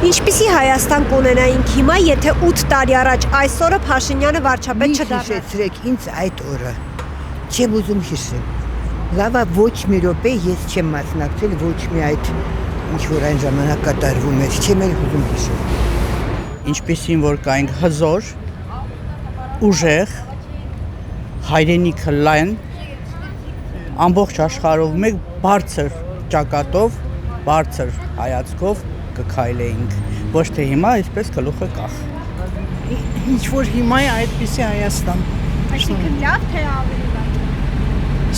Ինչպիսի Հայաստան կունենայինք հիմա, եթե 8 տարի առաջ այսօրը Փաշինյանը վարչապետ չդառնար։ Հիշեցրեք ինձ այդ օրը։ Չեմ ուզում հիշել։ Լավա ոչ մի րոպե ես չեմ մասնակցել ոչ մի այդ ինչ որ այն ժամանակ կատարվում էր, չեմ էլ ուզում հիշել։ Ինչպիսին որ կայինք հզոր, ուժեղ, հայրենիքը լայն, ամբողջ աշխարհով մեկ բարձր ճակատով, բարձր հայացքով կքայլեինք, ոչ թե հիմա այսպես գլուխը կախ։ Ինչ որ հիմա է այդպիսի Հայաստան։ Այսինքն լավ թե ավելի լավ։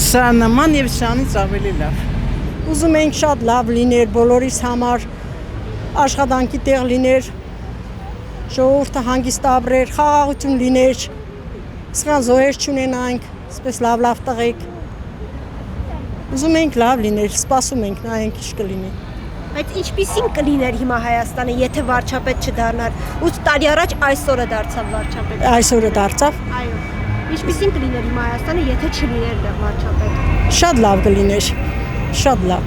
Սա նման եւ սրանից ավելի լավ։ Ուզում ենք շատ լավ լիներ բոլորիս համար, աշխատանքի տեղ լիներ, ժողովուրդը հանգիստ ապրեր, խաղաղություն լիներ, սխալ զոհեր չունենանք, այսպես լավ տղեկ։ Ուզում ենք լավ լիներ, սպասում ենք, նայենք ինչ կլինի։ Բայց ինչպիսին կլիներ հիմա Հայաստանը, եթե վարչապետ չդառնար։ 8 տարի առաջ այսօրը դարձավ վարչապետ։ Այսօրը դարձավ։ Այո։ Ինչպիսին կլիներ հիմա Հայաստանը, եթե չլիներ դեռ վարչապետ։ Շատ լավ կլիներ, շատ լավ։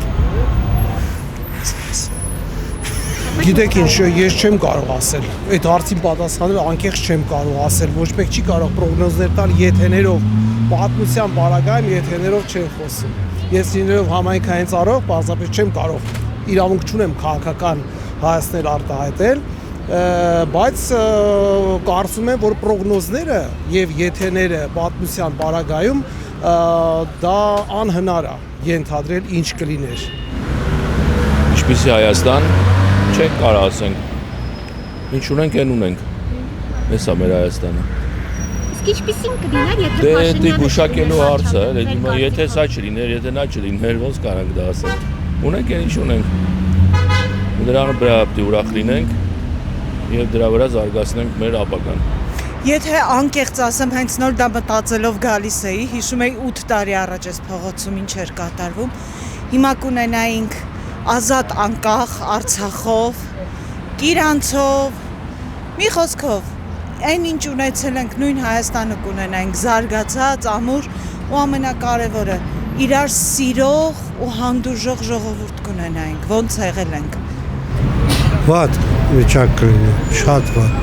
Գիտեք ինչ, ես չեմ կարող ասել, այդ հարցին պատասխանել անկեղծ չեմ կարող ասել, ոչ մեկ չի կարող պրոգնոզներ տալ եթեներով, պատմության բարագայում եթեներով չեն խոսում։ Ես լինելով համայնքային ծառայող, պարզապես չեմ կարող իրավունք չունեմ քաղաքական հայացքներ արտահայտել, բայց կարծում եմ, որ պրոգնոզները եւ եթեները պատմության բարագայում դա անհնար է ենթադրել ինչ կլիներ։ Ինչպիսի Հայաստան չենք կարող ասենք, ինչ ունենք, այն ունենք, այս է մեր Հայաստանը։ Իսկ ինչպիսին կլիներ, եթե Դե Փաշինյանը գուշակելու հարցը, հիմա եթե սա չլիներ, եթե նա չլիներ, ոնց կարանք դա ասենք։ Ունենք այն ինչ ունենք։ Դրան վրա պետք է ուրախ լինենք եւ դրա վրա զարգացնենք մեր ապագան։ Եթե անկեղծ ասեմ, հենց նոր դա մտածելով գալիս էի, հիշում էի 8 տարի առաջ այս փողոցում ինչ էր կատարվում։ Հիմա կունենայինք ազատ անկախ Արցախով, Կիրանցով, մի խոսքով, այն ինչ ունեցել ենք նույն Հայաստանը կունենայինք, զարգացած, ամուր ու ամենակարևորը իրար սիրող ու հանդուրժող ժողովուրդ կունենայինք, ոնց եղել ենք։ Վատ վիճակ կլինի, շատ վատ։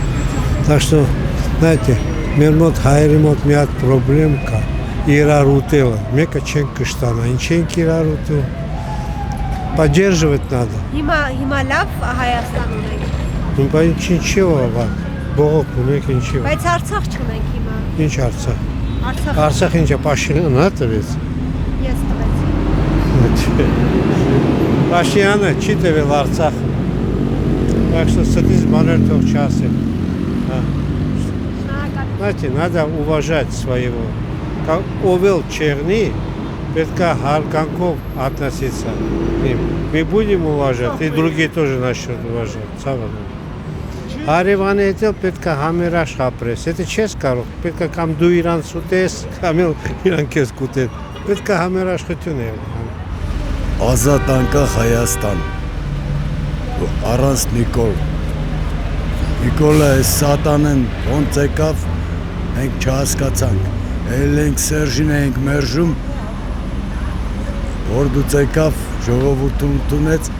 Так что, знаете, մեր մոտ հայերի մոտ մի հատ պրոբլեմ կա, իրար ուտելը, մեկը չենք կշտանա, ինչ ենք իրար ուտել, поддерживать надо։ Հիմա լավ Հայաստան ունենք։ Բայց ինչի՞ով է, բողոք ունենք ինչի՞ով։ Բայց Արցախ չունենք հիմա։ Ինչ Արցախ։ Արցախ։ Արցախ ինչ է, Փաշինյանը նա տվեց։ Ես տվեցի։ Փաշինյանը չի տվել Արցախը։ Так что с этим манер թող չասել։ Знаете, надо уважать своего. Ով էլ չեղնի, պետք է հարգանքով относиться к ним. Мы будем уважать, и другие тоже начнут уважать. Ցավալի։ Հարևանի հետ էլ պետք է համերաշխ ապրես։ Եթե չես կարող, պետք է կամ դու իրանց ուտես, կամ իրանք քեզ կուտեն։ Պետք է համերաշխություն եղնի։ Ազատ անկախ Հայաստան։ Առանց Նիկոլ։ Նիկոլը այս սատանեն ոնց եկավ, մենք չհասկացանք։ Էլ ենք Սերժին ենք մերժում, որ դուց եկավ, ժողովուրդում ընդունեց,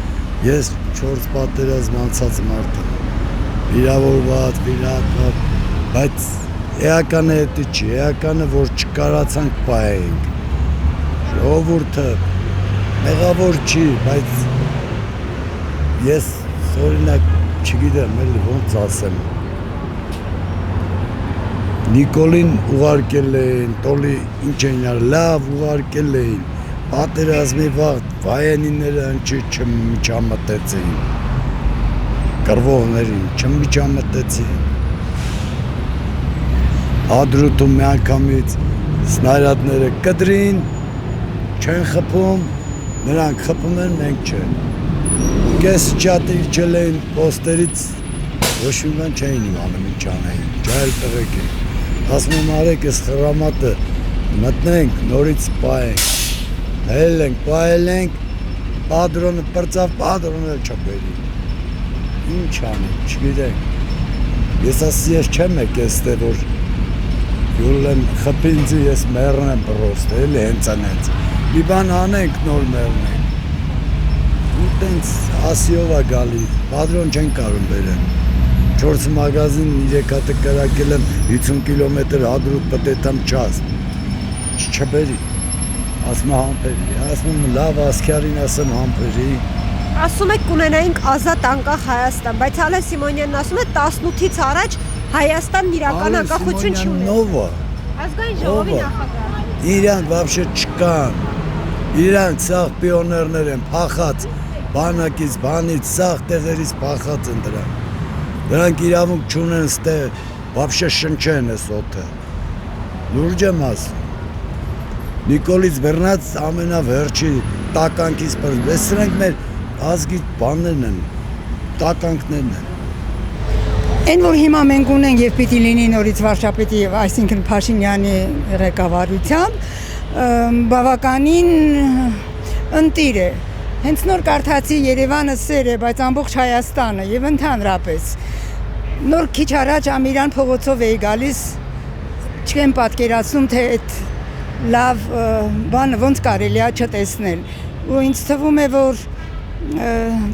ես 4 պատերազմ անցած մարդ եմ։ Վիրավորված, բայց էականը հետի չի, էականը, որ չկարացանք պահենք։ Ժողովուրդը մեղավոր չի, բայց ես օրինակ չգիտեմ, էլի ոնց ասեմ։ Նիկոլին ուղարկել էին, տոլի ինչ են յար, լավ ուղարկել էին, պատերազմի վաղ վայենիները չմիջամտեցին, կրվողներին չմիջամտեցին, Ադրուտում մի անգամից սնայրատները կդրին, չեն խփում, նրանք խփում են, մենք չեն։ Կես ճատի իջել էին պոստերից, ոչ մի բան չէին իմանում ինչ անեին, ջայլ տղեկ էին։ Ասում եմ արեք ես խրամատը մտնենք, նորից պահենք, պահել ենք, պատրոնը պրծավ, պատրոնը չբերի։ Ինչ անենք, չգիտենք։ Ես ասի ես չեմ եք ես թե որ յուլեմ խպինձի ես մերն եմ պրոստ, էլի հենց անենց։ Մի բան անենք նոր մերն ենք։ Ու տենց ասիով է գալի, պատրոն չեն կարում բերեն։ 4 մագազին 3 հատ կրակել եմ 50 կիլոմետր հադրուտ պտետամ չաս։ Չբերի։ Ասում համբերի, ասում լավ ասքյարին ասեմ համբերի։ Ասում եք կունենայինք ազատ անկախ Հայաստան, բայց Ալեն Սիմոնյանն ասում է 18-ից առաջ Հայաստանն իրական անկախություն չի ունեցել։ Նովա։ Ազգային ժողովի նախագահ։ Իրանք вообще չկան։ Իրանք սաղ պիոներներ են, փախած բանակից, բանից, սաղ տեղերից փախած են դրանք։ Դրանք իրավունք չունեն ստեղ, вообще շնչեն էս օդը։ Լուրջ եմ ասում։ Նիկոլից բռնած ամենավերջի տականքից բռնած։ Սրանք մեր ազգի բաններն են, տականքներն են։ Այն որ հիմա մենք ունենք եւ պիտի լինի նորից վարչապետի, այսինքն Փաշինյանի ղեկավարությամբ, բավականին ընտիր է։ Հենց նոր կարդացի Երևանը սեր է, բայց ամբողջ Հայաստանը եւ ընդհանրապես նոր քիչ առաջ Ամիրան փողոցով էի գալիս, չեմ պատկերացնում թե այդ լավ բանը ոնց կարելի է չտեսնել։ Ու ինձ թվում է որ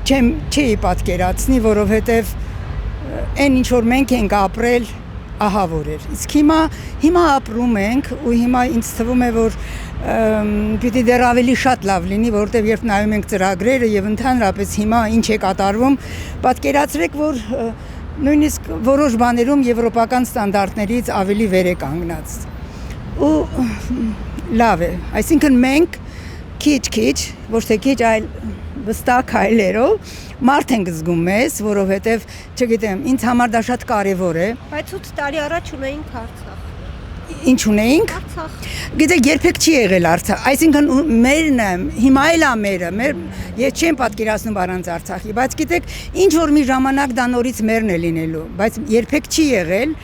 չի պատկերացնի, որովհետեւ այն ինչ որ մենք ենք ապրել ահավոր էր։ Իսկ հիմա ապրում ենք ու հիմա ինձ թվում է որ պիտի դեռ ավելի շատ լավ լինի, որովհետև երբ նայում ենք ծրագրերը եւ ընդհանրապես հիմա ինչ է կատարվում, պատկերացրեք, որ նույնիսկ որոշ բաներում եվրոպական ստանդարտներից ավելի վեր է կանգնած։ Ու լավ է, այսինքն մենք քիչ, ոչ թե քիչ, այլ վստահ քայլերով մարդ ենք զգում մեզ, որովհետև, չգիտեմ, ինձ համար դա շատ կարևոր է։ Բայց 8 տարի առաջ ունեինք Արցախ։ Ինչ ունեինք։ Գիտեք, երբեք չի եղել Արցախ, այսինքն մերն է, հիմա էլ է մերը, ես չեմ պատկերացնում առանց Արցախի, բայց գիտեք, ինչ որ մի ժամանակ դա նորից մերն է լինելու, բայց երբեք չի եղել,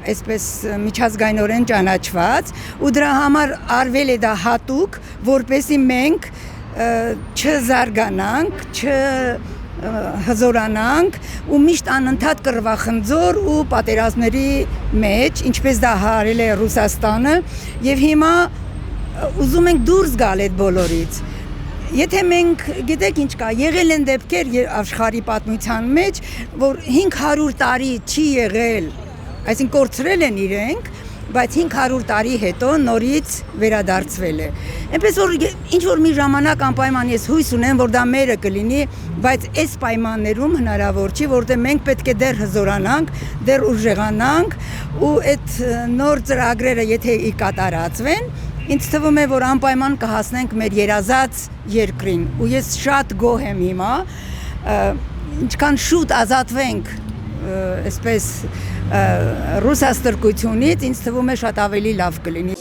այսպես միջազգայինորեն ճանաչված, ու դրա համար արվել է դա հատուկ, որպեսզի մենք չզարգանանք, հզորանանք ու միշտ անընդհատ կռվախնձոր ու պատերազմների մեջ, ինչպես դա հարել է Ռուսաստանը, եւ հիմա ուզում ենք դուրս գալ այդ բոլորից։ Եթե մենք գիտեք ինչ կա, եղել են դեպքեր աշխարհի պատմության մեջ, որ 500 տարի չի եղել, այսինքն կորցրել են իրենք, բայց 500 տարի հետո նորից վերադարձվել է։ Այնպես որ ինչ որ մի ժամանակ անպայման ես հույս ունեմ, որ դա մերը կլինի, բայց այս պայմաններում հնարավոր չի, որտեղ մենք պետք է դեռ հզորանանք, դեռ ուժեղանանք ու այդ նոր ծրագրերը եթե կատարածվեն, ինձ թվում է, որ անպայման կհասնենք մեր երազած երկրին։ Ու ես շատ գոհ եմ հիմա, ինչքան շուտ ազատվենք այսպես ռուսաստրկությունից, ինձ թվում է շատ ավելի լավ կլինի։